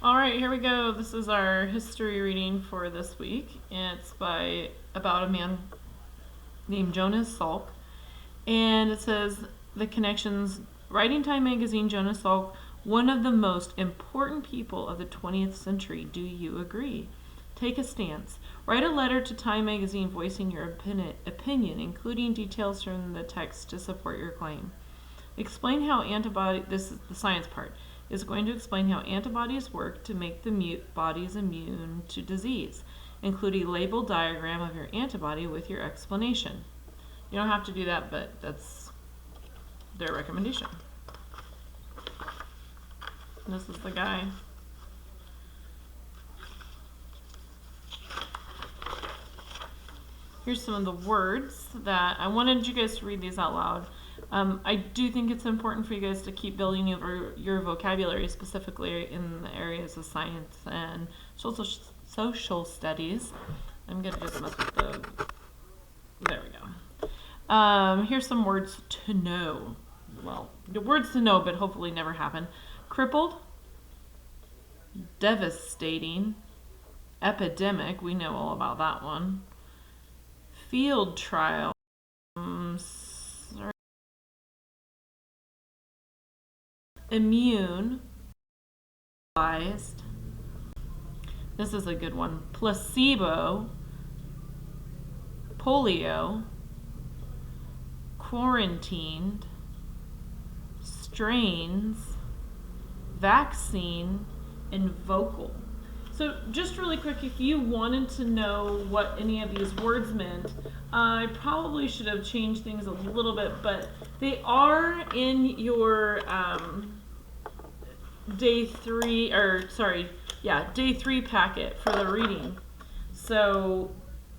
All right, here we go. This is our history reading for this week. It's about a man named Jonas Salk. And it says the connections, Writing Time magazine, Jonas Salk, one of the most important people of the 20th century. Do you agree? Take a stance. Write a letter to Time magazine voicing your opinion, including details from the text to support your claim. Explain how this is the science part, is going to explain how antibodies work to make the bodies immune to disease. Include a label diagram of your antibody with your explanation. You don't have to do that, but that's their recommendation. This is the guy. Here's some of the words that I wanted you guys to read these out loud. I do think it's important for you guys to keep building your vocabulary, specifically in the areas of science and social studies. I'm going to just mess with there we go. Here's some words to know. Well, the words to know, but hopefully never happen. Crippled, devastating, epidemic, we know all about that one. Field trial, immune, this is a good one, placebo, polio, quarantined, strains, vaccine, and vocal. So just really quick, if you wanted to know what any of these words meant, I probably should have changed things a little bit, but they are in your day 3 packet for the reading. So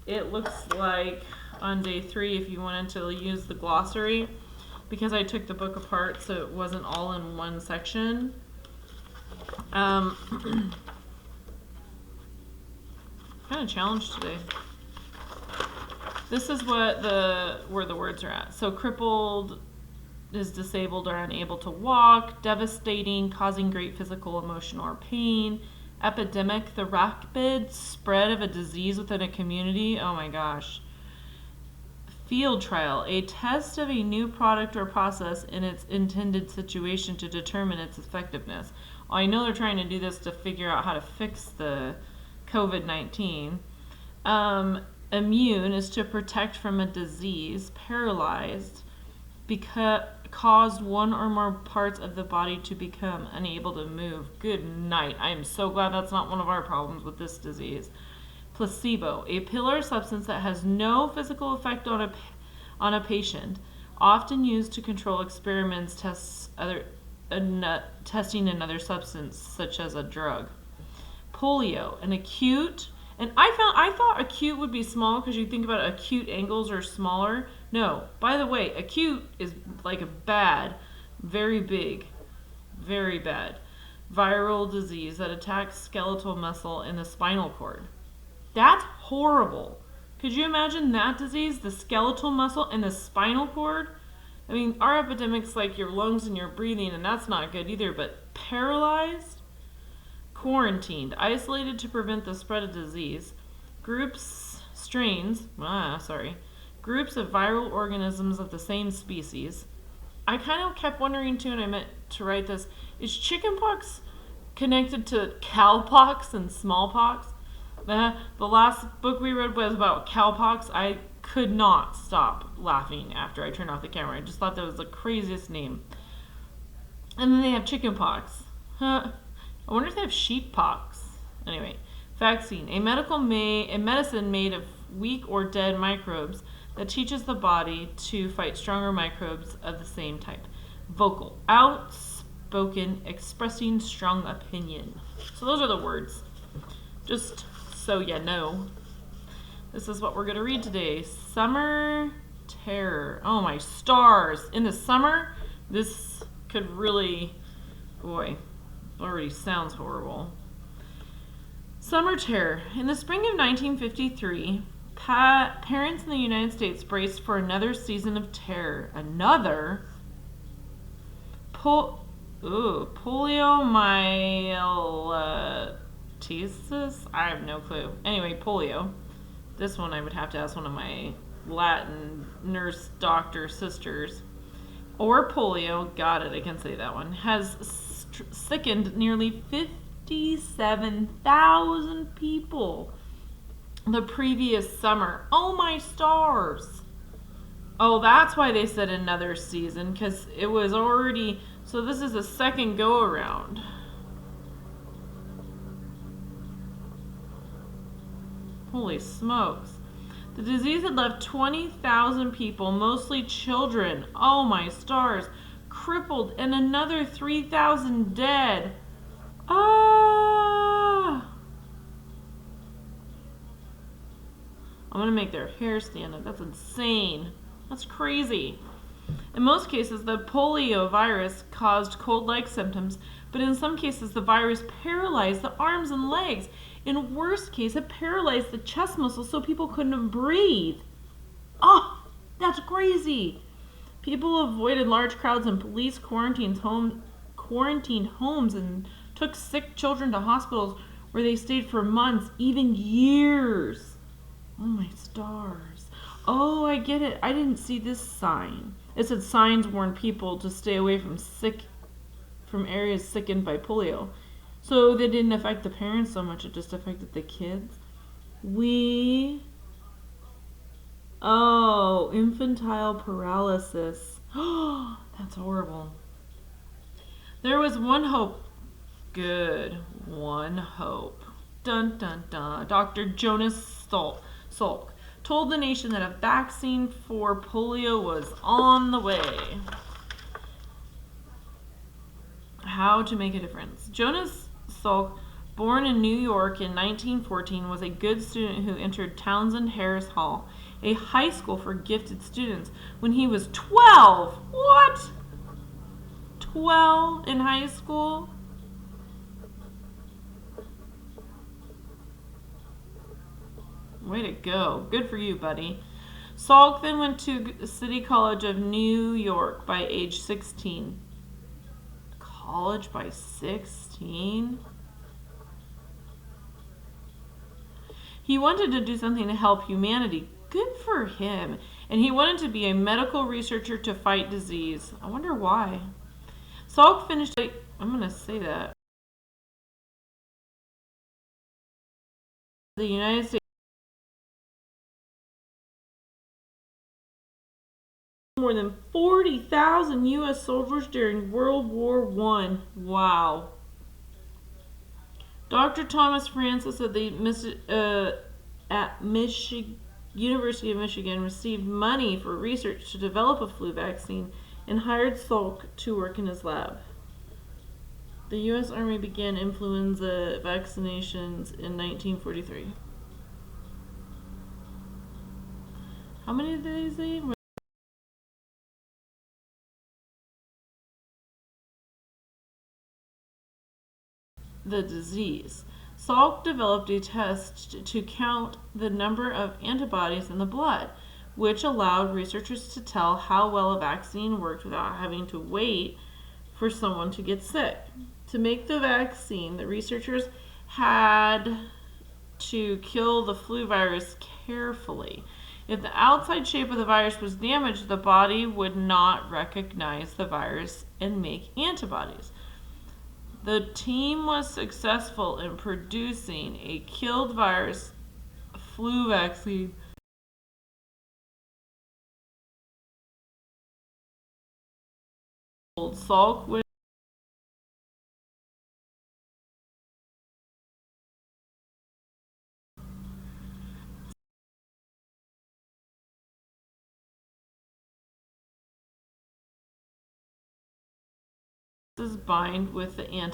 it looks like on day 3, if you wanted to use the glossary, because I took the book apart so it wasn't all in one section. Kind of challenged today. This is where the words are at. So crippled is disabled or unable to walk. Devastating, causing great physical, emotional, or pain. Epidemic, the rapid spread of a disease within a community. Oh my gosh. Field trial, a test of a new product or process in its intended situation to determine its effectiveness. I know they're trying to do this to figure out how to fix the COVID-19. Immune is to protect from a disease. Paralyzed, caused one or more parts of the body to become unable to move. Good night. I am so glad that's not one of our problems with this disease. Placebo, a pill or substance that has no physical effect on a patient, often used to control experiments, testing another substance, such as a drug. Polio, an acute, and I thought acute would be small because you think about acute angles are smaller. No, by the way, acute is like a bad, very big, very bad viral disease that attacks skeletal muscle in the spinal cord. That's horrible. Could you imagine that disease, the skeletal muscle and the spinal cord? I mean, our epidemic's like your lungs and your breathing, and that's not good either, but paralyzed? Quarantined, isolated to prevent the spread of disease. Groups of viral organisms of the same species. I kind of kept wondering too, and I meant to write this, is chickenpox connected to cowpox and smallpox? The last book we read was about cowpox. I could not stop laughing after I turned off the camera. I just thought that was the craziest name. And then they have chickenpox. I wonder if they have sheeppox. Anyway, vaccine, a medicine made of weak or dead microbes that teaches the body to fight stronger microbes of the same type. Vocal, outspoken, expressing strong opinion. So those are the words. Just so you know. This is what we're going to read today. Summer terror. Oh my stars. In the summer, this could really, already sounds horrible. Summer terror. In the spring of 1953, parents in the United States braced for another season of terror. Another? Poliomyelitis. phthisis? I have no clue. Anyway, polio. This one I would have to ask one of my Latin nurse doctor sisters. Or polio, got it, I can say that one, has sickened nearly 57,000 people the previous summer. Oh my stars! Oh, that's why they said another season, because it was already, so this is a second go around. Holy smokes. The disease had left 20,000 people, mostly children. Oh my stars. Crippled, and another 3,000 dead. Ah! I'm gonna make their hair stand up. That's insane. That's crazy. In most cases, the polio virus caused cold-like symptoms, but in some cases, the virus paralyzed the arms and legs. In worst case, it paralyzed the chest muscles so people couldn't breathe. Oh, that's crazy. People avoided large crowds and police quarantined homes and took sick children to hospitals where they stayed for months, even years. Oh my stars. Oh, I get it. I didn't see this sign. It said signs warn people to stay away from areas sickened by polio. So they didn't affect the parents so much, it just affected the kids. Oh, infantile paralysis. Oh, that's horrible. There was one hope. Good. One hope. Dun dun dun. Dr. Jonas Salk told the nation that a vaccine for polio was on the way. How to make a difference. Jonas Salk, born in New York in 1914, was a good student who entered Townsend Harris Hall, a high school for gifted students, when he was 12. What? 12 in high school? Way to go. Good for you, buddy. Salk then went to City College of New York by age 16. College by 16? He wanted to do something to help humanity. Good for him. And he wanted to be a medical researcher to fight disease. I wonder why. Salk finished, I'm going to say that. The United States more than 40,000 U.S. soldiers during World War I. Wow. Dr. Thomas Francis at the University of Michigan received money for research to develop a flu vaccine and hired Salk to work in his lab. The U.S. Army began influenza vaccinations in 1943. How many did they say? The disease. Salk developed a test to count the number of antibodies in the blood, which allowed researchers to tell how well a vaccine worked without having to wait for someone to get sick. To make the vaccine, the researchers had to kill the flu virus carefully. If the outside shape of the virus was damaged, the body would not recognize the virus and make antibodies. The team was successful in producing a killed virus flu vaccine. Salk was bind with the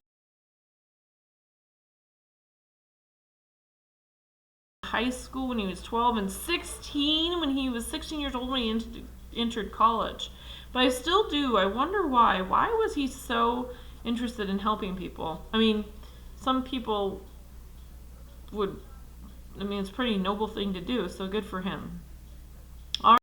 high school when he was 12 and 16 when he was 16 years old when he entered college. But I still do. I wonder why. Why was he so interested in helping people? I mean, some people would, it's a pretty noble thing to do, so good for him.